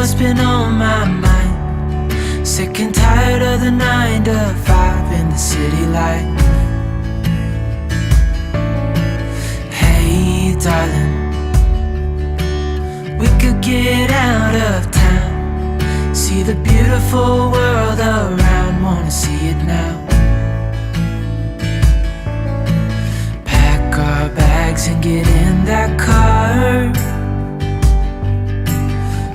what's been on my mind. Sick and tired of the 9 to 5 in the city life. Hey darling, we could get out of town, see the beautiful world around, wanna see it now. Pack our bags and get in that car,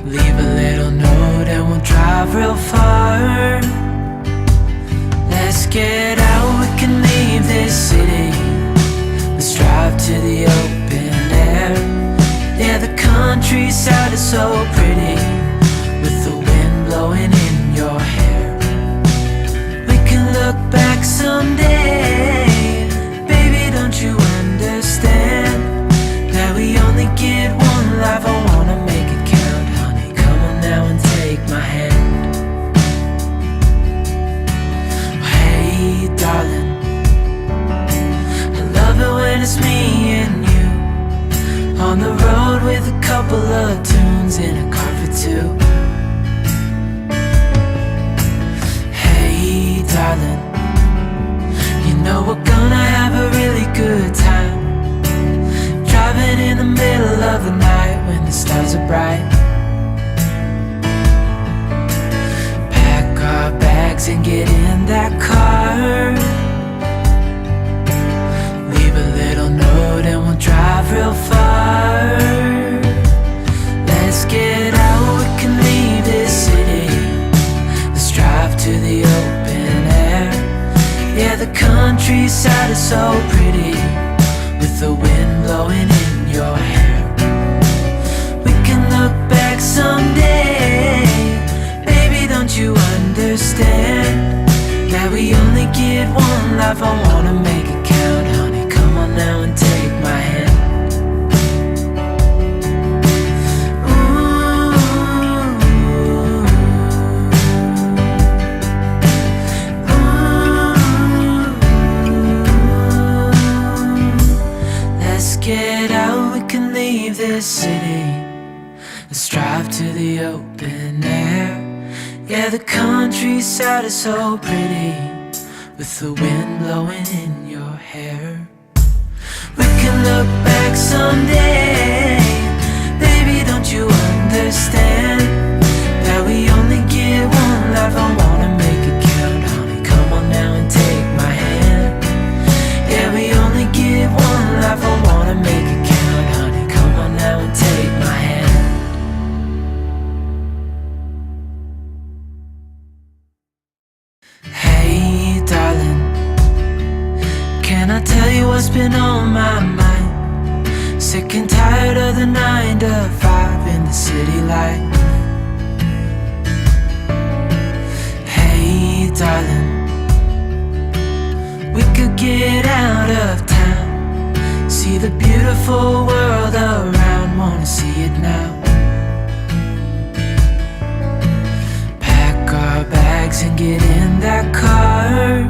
leave a little note and we'll drive real far. Let's get out, we can leave this city. Let's drive to the open air. Yeah, the countryside is so pretty, with the wind blowing in your hair. We can look back someday, baby, don't you understand that we only get one life? I wanna make it count, honey, come on now and take my hand. Hey darling, I love it when it's me and you, on the road with a couple of tunes in a car for two. Hey darling, you know we're gonna have a really good time, driving in the middle of the night when the stars are bright. Pack our bags and get in that car, leave a little note and we'll drive real far. Let's get out, we can leave this city. Let's drive to the open air. Yeah, the countryside is so pretty, with the wind blowing in your hair. We can look back someday, baby, don't you understand that we only get one life? I wanna make it count, honey, come on now and take my hand. Get out, we can leave this city. Let's drive to the open air. Yeah, the countryside is so pretty, with the wind blowing in your hair. We can look back someday, baby, don't you understand that we only get one life? I wanna make it count, honey, come on now and take my hand. Yeah, we only get one life, I wanna make it count, honey, come on now and take my hand. Hey darling, can I tell you what's been on my mind? Sick and tired of the 9 to 5 in the city life. Hey darling, we could get out of town, see the beautiful world around, wanna see it now. Pack our bags and get in that car,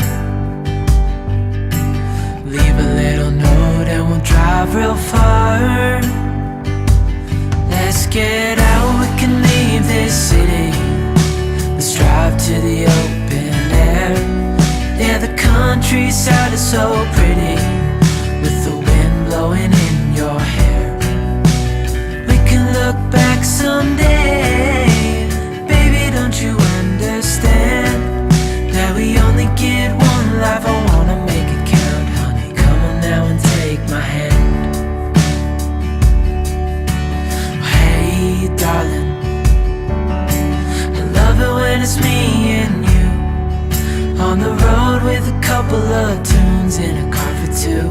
leave a little note and we'll drive real far. Let's get out, we can leave this city. Let's drive to the open air. Yeah, the countryside is so pretty, with the wind blowing in your hair. We can look back someday, baby, don't you understand that we only get one life? I wanna make it count, honey, come on now and take my hand. Hey darling, I love it when it's me and you, on the road with a couple of tunes in a car for two.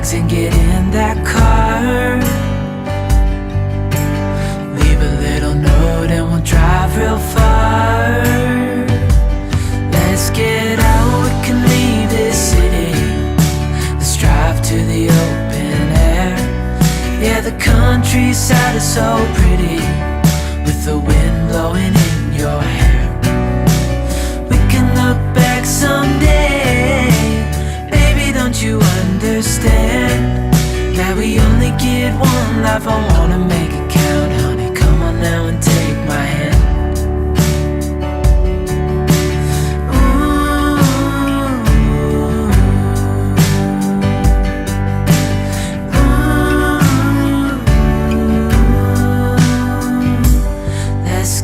bags and get in that car. Leave a little note and we'll drive real far. Let's get out, we can leave this city. Let's drive to the open air. Yeah, the countryside is so pretty, with the wind blowing in your hair. We can look back someday. Baby, don't you understand that we only get one life? I wanna make it count, honey. Come on now and take my hand.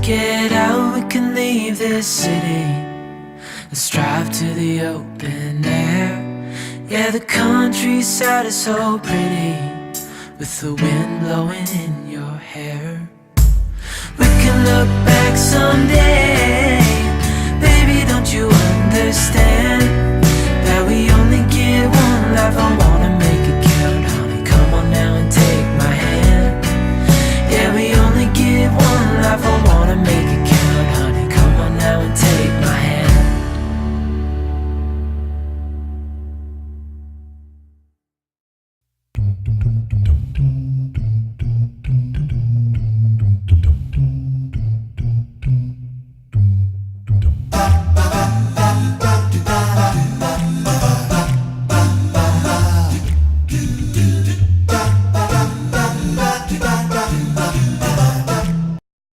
Get out, we can leave this city. Let's drive to the open air. Yeah, the countryside is so pretty, with the wind blowing in your hair. We can look back someday. Baby, don't you understand